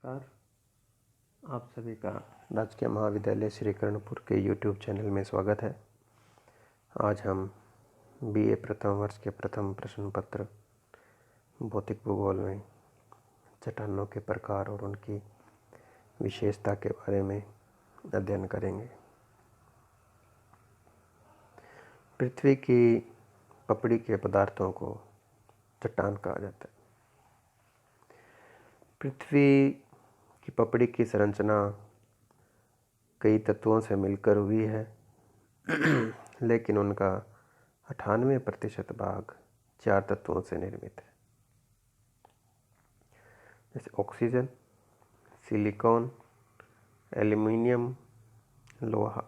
नमस्कार। आप सभी का राजकीय महाविद्यालय श्री कर्णपुर के यूट्यूब चैनल में स्वागत है। आज हम बीए प्रथम वर्ष के प्रथम प्रश्न पत्र भौतिक भूगोल में चट्टानों के प्रकार और उनकी विशेषता के बारे में अध्ययन करेंगे। पृथ्वी की पपड़ी के पदार्थों को चट्टान कहा जाता है। पृथ्वी की पपड़ी की संरचना कई तत्वों से मिलकर हुई है, लेकिन उनका 98% भाग 4 तत्वों से निर्मित है, जैसे ऑक्सीजन, सिलिकॉन, एल्युमिनियम, लोहा।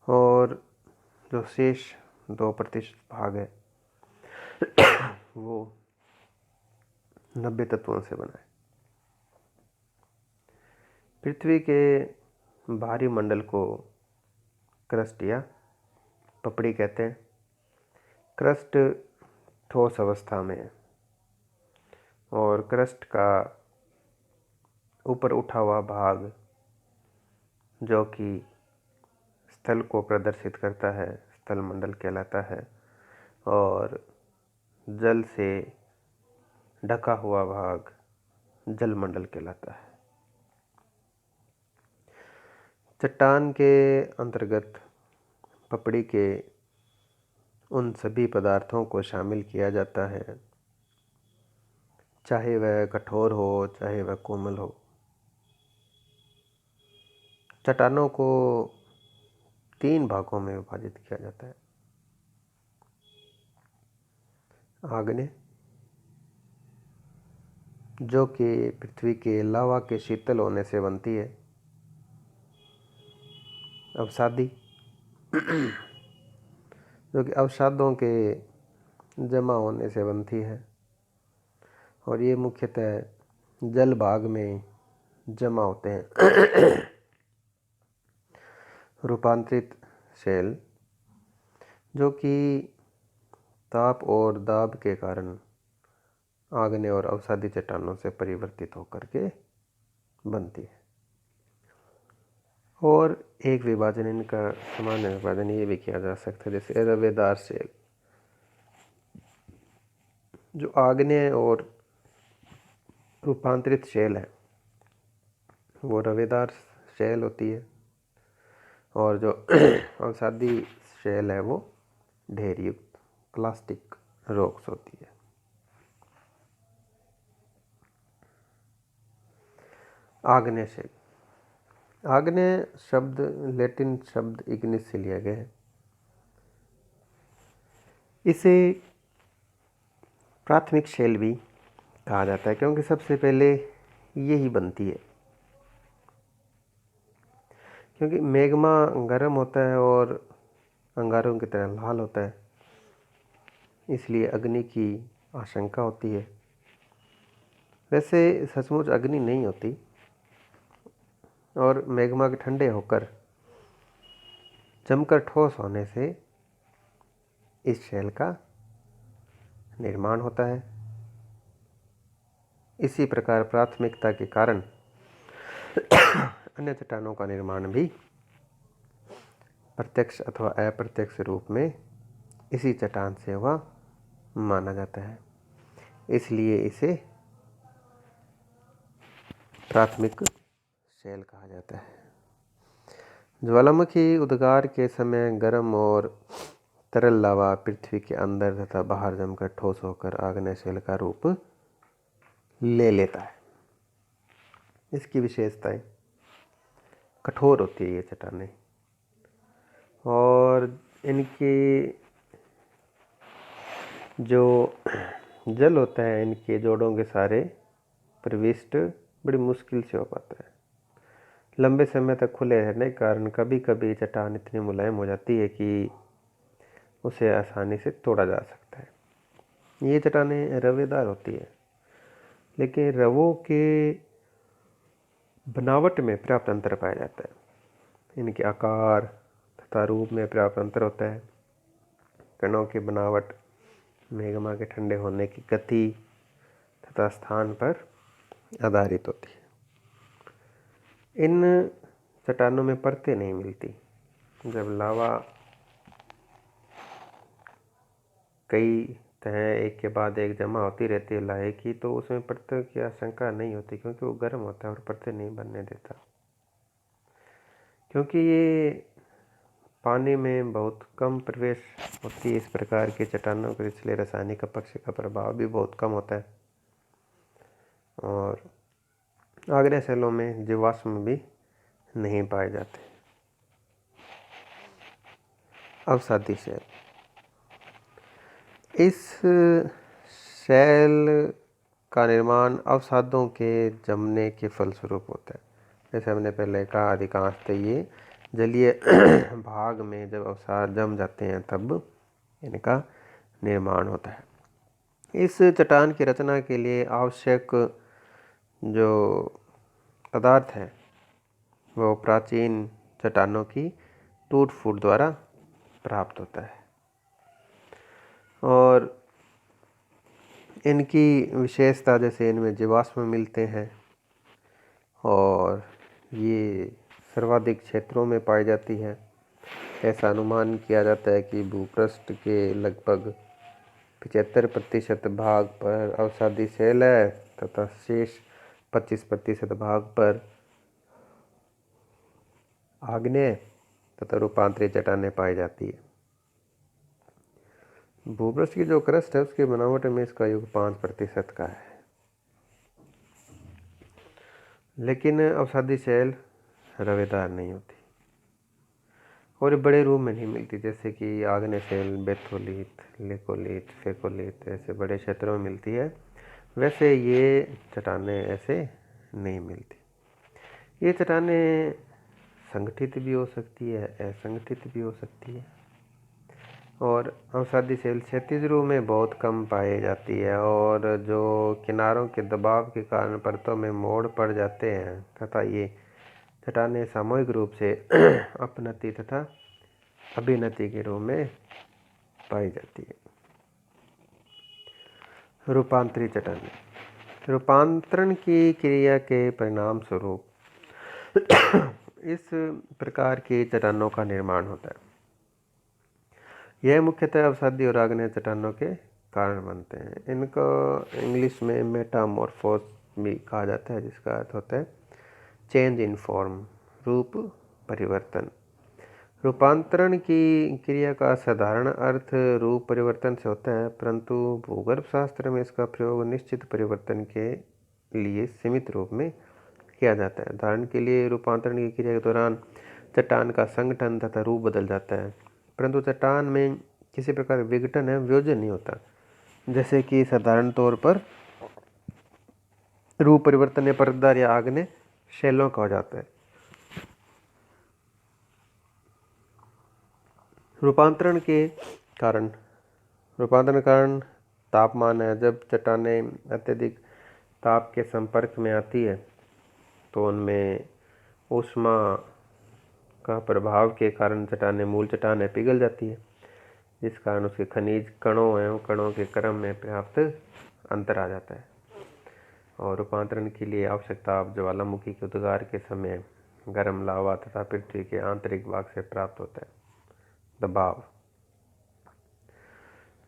और जो शेष 2% भाग है वो 90 तत्वों से बना है। पृथ्वी के बाहरी मंडल को क्रस्ट या पपड़ी कहते हैं। क्रस्ट ठोस अवस्था में है और क्रस्ट का ऊपर उठा हुआ भाग जो कि स्थल को प्रदर्शित करता है स्थल मंडल कहलाता है, और जल से ढका हुआ भाग जल मंडल कहलाता है। चट्टान के अंतर्गत पपड़ी के उन सभी पदार्थों को शामिल किया जाता है, चाहे वह कठोर हो चाहे वह कोमल हो। चट्टानों को 3 भागों में विभाजित किया जाता है। आग्नेय, जो कि पृथ्वी के लावा के शीतल होने से बनती है। अवसादी, जो कि अवसादों के जमा होने से बनती है, और ये मुख्यतः जल भाग में जमा होते हैं। रूपांतरित शेल, जो कि ताप और दाब के कारण आग्नेय और अवसादी चट्टानों से परिवर्तित होकर के बनती है। और एक विभाजन, इनका सामान्य विभाजन ये भी किया जा सकता है, जैसे रवेदार शेल, जो आग्नेय और रूपांतरित शेल है वो रवेदार शेल होती है, और जो अवसादी शेल है वो ढेर युक्त प्लास्टिक रॉक्स होती है। आग्नेय शेल, आग्नेय शब्द लैटिन शब्द इग्निस से लिया गया है। इसे प्राथमिक शेल भी कहा जाता है, क्योंकि सबसे पहले यही बनती है। क्योंकि मैग्मा गर्म होता है और अंगारों की तरह लाल होता है, इसलिए अग्नि की आशंका होती है। वैसे सचमुच अग्नि नहीं होती, और मैग्मा के ठंडे होकर जमकर ठोस होने से इस शेल का निर्माण होता है। इसी प्रकार प्राथमिकता के कारण अन्य चट्टानों का निर्माण भी प्रत्यक्ष अथवा अप्रत्यक्ष रूप में इसी चट्टान से हुआ माना जाता है, इसलिए इसे प्राथमिक शेल कहा जाता है। ज्वालामुखी उद्गार के समय गर्म और तरल लावा पृथ्वी के अंदर तथा बाहर जमकर ठोस होकर आग्नेय शेल का रूप ले लेता है। इसकी विशेषताएं, कठोर होती है ये चट्टानें, और इनके जो जल होता है इनके जोड़ों के सारे प्रविष्ट बड़ी मुश्किल से हो पाता है। लंबे समय तक खुले रहने के कारण कभी कभी चट्टान इतनी मुलायम हो जाती है कि उसे आसानी से तोड़ा जा सकता है। ये चट्टानें रवेदार होती है, लेकिन रवों के बनावट में पर्याप्त अंतर पाया जाता है। इनके आकार तथा रूप में पर्याप्त अंतर होता है। कणों की बनावट, मैग्मा के ठंडे होने की गति तथा स्थान पर आधारित होती है। इन चट्टानों में परतें नहीं मिलती। जब लावा कई तह एक के बाद एक जमा होती रहती है लाहे की, तो उसमें परतों की आशंका नहीं होती, क्योंकि वो गर्म होता है और परतें नहीं बनने देता। क्योंकि ये पानी में बहुत कम प्रवेश होती है, इस प्रकार की चट्टानों के इसलिए रासायनिक अपक्ष का प्रभाव भी बहुत कम होता है और आग्नेय शैलों में जीवाश्म भी नहीं पाए जाते। अवसादी शैल, इस शैल का निर्माण अवसादों के जमने के फलस्वरूप होता है। जैसे हमने पहले कहा, अधिकांशतः ये जलीय भाग में जब अवसाद जम जाते हैं तब इनका निर्माण होता है। इस चट्टान की रचना के लिए आवश्यक जो पदार्थ है वो प्राचीन चट्टानों की टूट फूट द्वारा प्राप्त होता है और इनकी विशेषता जैसे इनमें जीवाश्म मिलते हैं और ये सर्वाधिक क्षेत्रों में पाई जाती है। ऐसा अनुमान किया जाता है कि भूपृष्ठ के लगभग 75% भाग पर अवसादी शैल है तथा शेष 25% भाग पर आग्नेय तथा रूपांतरित चट्टानें पाई जाती है। भूपृष्ठ की जो क्रस्ट है उसकी बनावट में इसका योग 5% का है, लेकिन अवसादी शैल रवेदार नहीं होती और बड़े रूप में नहीं मिलती, जैसे कि आग्नेय शैल बेथोलीट, लेकोलीट, फेकोलीट ऐसे बड़े क्षेत्रों में मिलती है, वैसे ये चट्टानें ऐसे नहीं मिलती। ये चट्टानें संगठित भी हो सकती है, असंगठित भी हो सकती है और अवसादी शैल क्षैतिज रूप में बहुत कम पाई जाती है और जो किनारों के दबाव के कारण परतों में मोड़ पड़ जाते हैं तथा ये चट्टानें सामूहिक रूप से अपनति तथा अभिनति के रूप में पाई जाती है। रूपांतरित चट्टानें, रूपांतरण की क्रिया के परिणाम स्वरूप इस प्रकार की चट्टानों का निर्माण होता है। यह मुख्यतः अवसादी और आग्नेय चट्टानों के कारण बनते हैं। इनको इंग्लिश में मेटामॉर्फोस भी कहा जाता है, जिसका अर्थ होता है चेंज इन फॉर्म, रूप परिवर्तन। रूपांतरण की क्रिया का साधारण अर्थ रूप परिवर्तन से होता है, परंतु भूगर्भ शास्त्र में इसका प्रयोग निश्चित परिवर्तन के लिए सीमित रूप में किया जाता है। उदाहरण के लिए, रूपांतरण की क्रिया के दौरान चट्टान का संगठन तथा रूप बदल जाता है, परंतु चट्टान में किसी प्रकार विघटन है वियोजन नहीं होता, जैसे कि साधारण तौर पर रूप परिवर्तन या परतदार या आग्नेय शैलों का हो जाता है। रूपांतरण के कारण तापमान है। जब चट्टानें अत्यधिक ताप के संपर्क में आती है तो उनमें ऊष्मा का प्रभाव के कारण चट्टानें मूल चट्टानें पिघल जाती है, जिस कारण उसके खनिज कणों एवं कणों के क्रम में पर्याप्त अंतर आ जाता है और रूपांतरण के लिए आवश्यक ताप ज्वालामुखी के उद्गार के समय गर्म लावा तथा पृथ्वी के आंतरिक भाग से प्राप्त होता है। दबाव,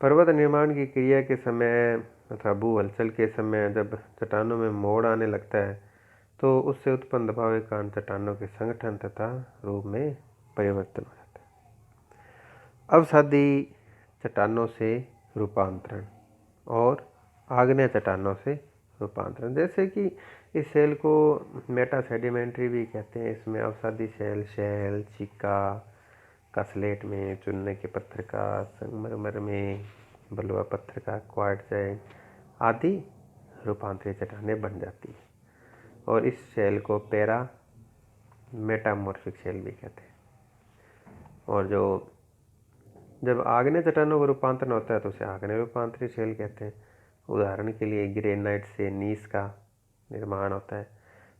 पर्वत निर्माण की क्रिया के समय तथा भू हलचल के समय जब चट्टानों में मोड़ आने लगता है तो उससे उत्पन्न दबाव के कारण चट्टानों के संगठन तथा रूप में परिवर्तन हो जाता है। अवसादी चट्टानों से रूपांतरण और आग्नेय चट्टानों से रूपांतरण, जैसे कि इस शैल को मेटा सेडिमेंट्री भी कहते हैं। इसमें अवसादी शैल चिका का स्लेट में, चूने के पत्थर का संगमरमर में, बलुआ पत्थर का क्वार्टजाइट आदि रूपांतरित चट्टानें बन जाती है और इस शैल को पैरा मेटामॉर्फिक शैल भी कहते हैं। और जब आग्नेय चट्टानों का रूपांतरण होता है तो उसे आग्नेय रूपांतरित शैल कहते हैं। उदाहरण के लिए ग्रेनाइट से नीस का निर्माण होता है।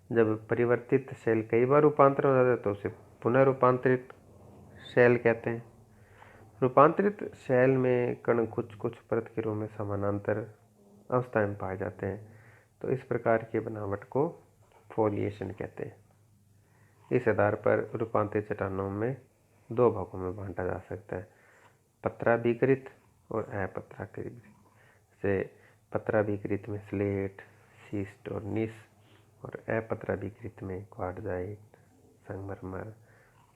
जब परिवर्तित शैल कई बार रूपांतरण हो जाता है तो उसे पुनः रूपांतरित शैल कहते हैं। रूपांतरित शैल में कण कुछ परत के रूप में समानांतर अवस्था में पाए जाते हैं, तो इस प्रकार की बनावट को फोलिएशन कहते हैं। इस आधार पर रूपांतरित चट्टानों में दो भागों में बांटा जा सकता है, पत्राभिकृत और अपत्राकृत। जैसे पत्राभिकृत में स्लेट, शिस्ट और नीस, और अपत्राभिकृत में क्वार्टजाइट, संगमरमर,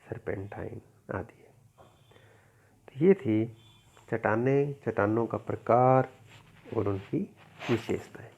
सर्पेंटाइन आदि है। तो ये थी चट्टानों का प्रकार और उनकी विशेषताएं।